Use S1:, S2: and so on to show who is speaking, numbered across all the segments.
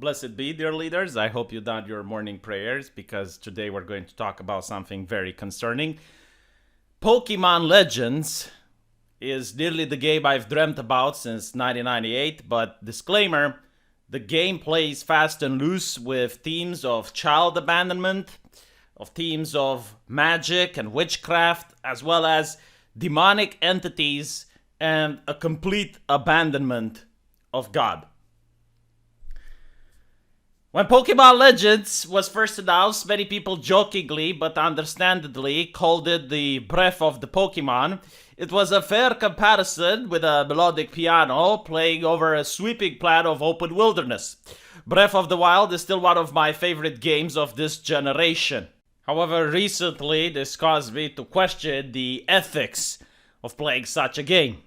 S1: Blessed be, dear leaders. I hope you done your morning prayers because today we're going to talk about something very concerning. Pokemon Legends is nearly the game I've dreamt about since 1998, but disclaimer, the game plays fast and loose with themes of child abandonment, of themes of magic and witchcraft, as well as demonic entities and a complete abandonment of God. When Pokemon Legends was first announced, many people jokingly but understandably called it the breath of the Pokemon. It was a fair comparison with a melodic piano playing over a sweeping plan of open wilderness. Breath of the Wild is still one of my favorite games of this generation. However, recently this caused me to question the ethics of playing such a game.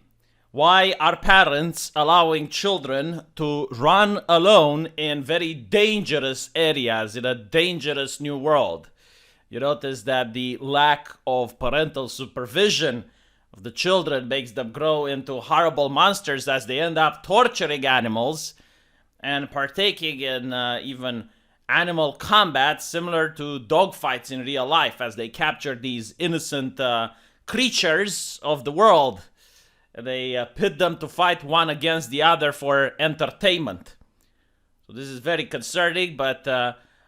S1: Why are parents allowing children to run alone in very dangerous areas in a dangerous new world? You notice that the lack of parental supervision of the children makes them grow into horrible monsters as they end up torturing animals and partaking in even animal combat similar to dogfights in real life as they capture these innocent creatures of the world. They pit them to fight one against the other for entertainment. So this is very concerning, but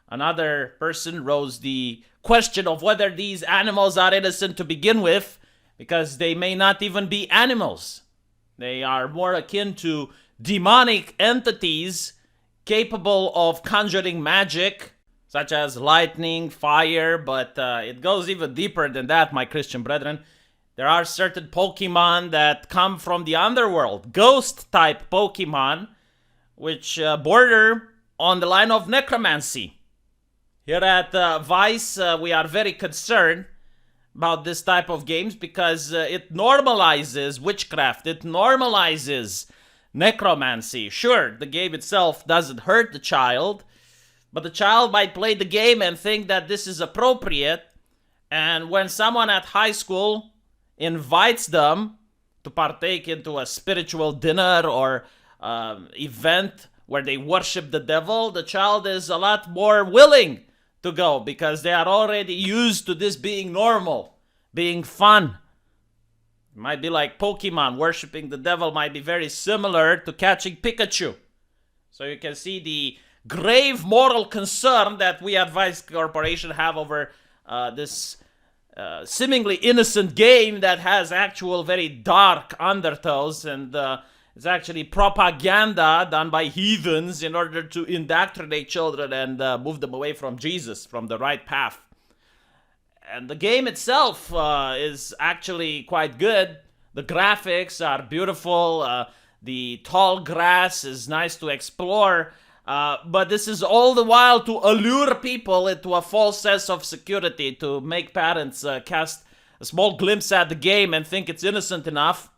S1: another person rose the question of whether these animals are innocent to begin with, because they may not even be animals. They are more akin to demonic entities capable of conjuring magic, such as lightning, fire, but it goes even deeper than that, my Christian brethren. There are certain Pokemon that come from the underworld, ghost-type Pokemon, which border on the line of necromancy. Here at Vice, we are very concerned about this type of games because it normalizes witchcraft, it normalizes necromancy. Sure, the game itself doesn't hurt the child, but the child might play the game and think that this is appropriate, and when someone at high school invites them to partake into a spiritual dinner or event where they worship the devil, the child is a lot more willing to go because they are already used to this being normal, being fun. It might be like Pokemon. Worshiping the devil might be very similar to catching Pikachu. So you can see the grave moral concern that we at Vice Corporation have over this seemingly innocent game that has actual very dark undertones, and it's actually propaganda done by heathens in order to indoctrinate children and move them away from Jesus, from the right path. And the game itself is actually quite good. The graphics are beautiful. The tall grass is nice to explore. But this is all the while to allure people into a false sense of security, to make parents cast a small glimpse at the game and think it's innocent enough.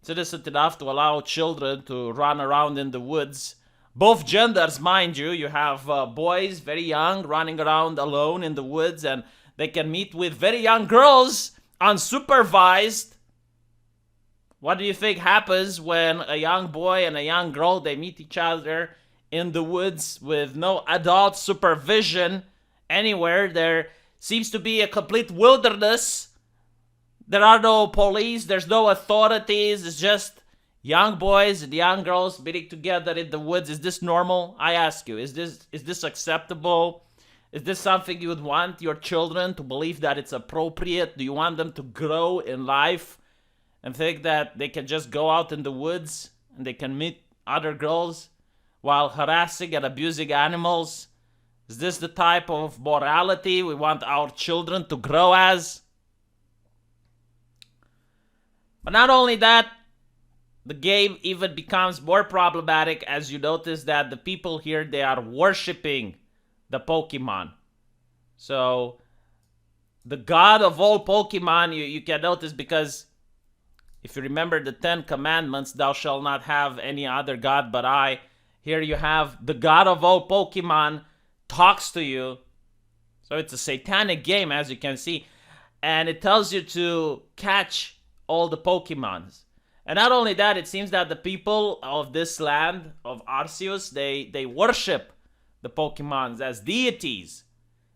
S1: It's innocent enough to allow children to run around in the woods. Both genders, mind you. You have boys, very young, running around alone in the woods, and they can meet with very young girls unsupervised. What do you think happens when a young boy and a young girl, they meet each other in the woods with no adult supervision anywhere? There seems to be a complete wilderness. There are no police, there's no authorities, it's just young boys and young girls meeting together in the woods. Is this normal? I ask you, is this acceptable? Is this something you would want your children to believe that it's appropriate? Do you want them to grow in life and think that they can just go out in the woods and they can meet other girls while harassing and abusing animals? Is this the type of morality we want our children to grow as? But not only that, the game even becomes more problematic as you notice that the people here, they are worshipping the Pokemon. So the god of all Pokemon, you can notice, because if you remember the 10 commandments, thou shalt not have any other god but I. Here you have the god of all Pokemon talks to you. So it's a satanic game, as you can see. And it tells you to catch all the Pokemons. And not only that, it seems that the people of this land, of Arceus, they worship the Pokemons as deities.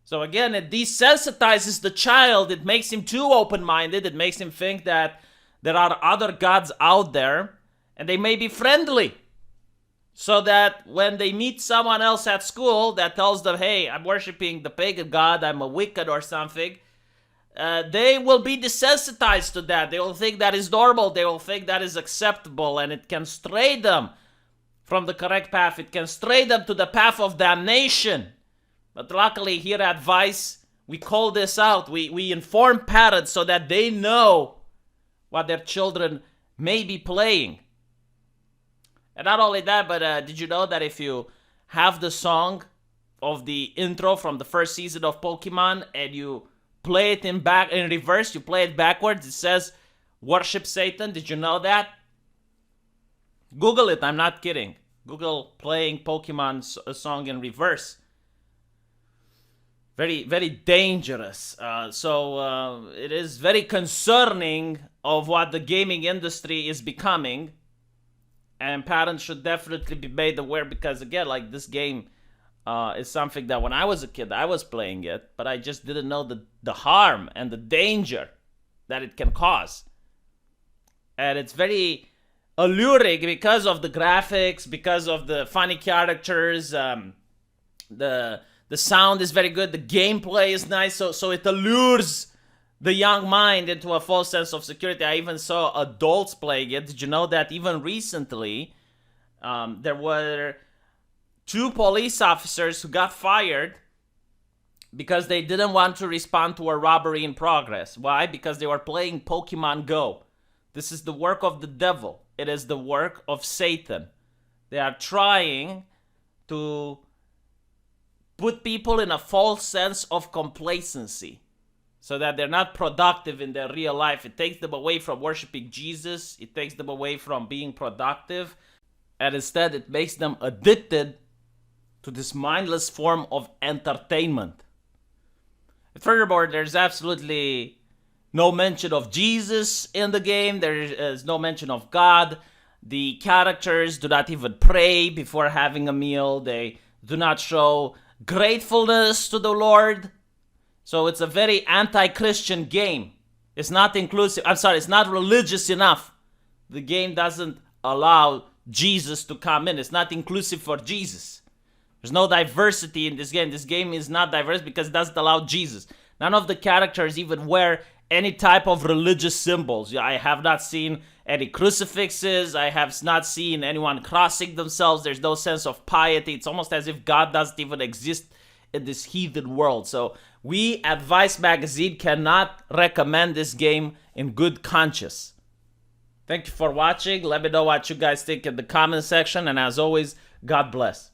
S1: So again, it desensitizes the child. It makes him too open-minded. It makes him think that there are other gods out there, and they may be friendly. So that when they meet someone else at school that tells them, hey, I'm worshiping the pagan god, I'm a Wiccan or something, they will be desensitized to that. They will think that is normal. They will think that is acceptable, and it can stray them from the correct path. It can stray them to the path of damnation. But luckily, here at Vice, we call this out. We inform parents so that they know what their children may be playing. And not only that, but did you know that if you have the song of the intro from the first season of Pokemon and you play it in reverse, you play it backwards, it says worship Satan? Did you know that? Google it, I'm not kidding. Google playing Pokemon song in reverse. Very, very dangerous. So it is very concerning of what the gaming industry is becoming. And parents should definitely be made aware because, again, like this game is something that when I was a kid, I was playing it, but I just didn't know the harm and the danger that it can cause. And it's very alluring because of the graphics, because of the funny characters. The sound is very good. The gameplay is nice. So it allures the young mind into a false sense of security. I even saw adults playing it. Did you know that even recently there were 2 police officers who got fired because they didn't want to respond to a robbery in progress? Why? Because they were playing Pokemon Go. This is the work of the devil. It is the work of Satan. They are trying to put people in a false sense of complacency so that they're not productive in their real life. It takes them away from worshiping Jesus. It takes them away from being productive. And instead, it makes them addicted to this mindless form of entertainment. And furthermore, there's absolutely no mention of Jesus in the game. There is no mention of God. The characters do not even pray before having a meal. They do not show gratefulness to the Lord. So it's a very anti-Christian game. It's not inclusive. It's not religious enough. The game doesn't allow Jesus to come in. It's not inclusive for Jesus. There's no diversity in this game. This game is not diverse because it doesn't allow Jesus. None of the characters even wear any type of religious symbols. I have not seen any crucifixes. I have not seen anyone crossing themselves. There's no sense of piety. It's almost as if God doesn't even exist in this heathen world. So we at Vice Magazine cannot recommend this game in good conscience. Thank you for watching. Let me know what you guys think in the comment section. And as always, God bless.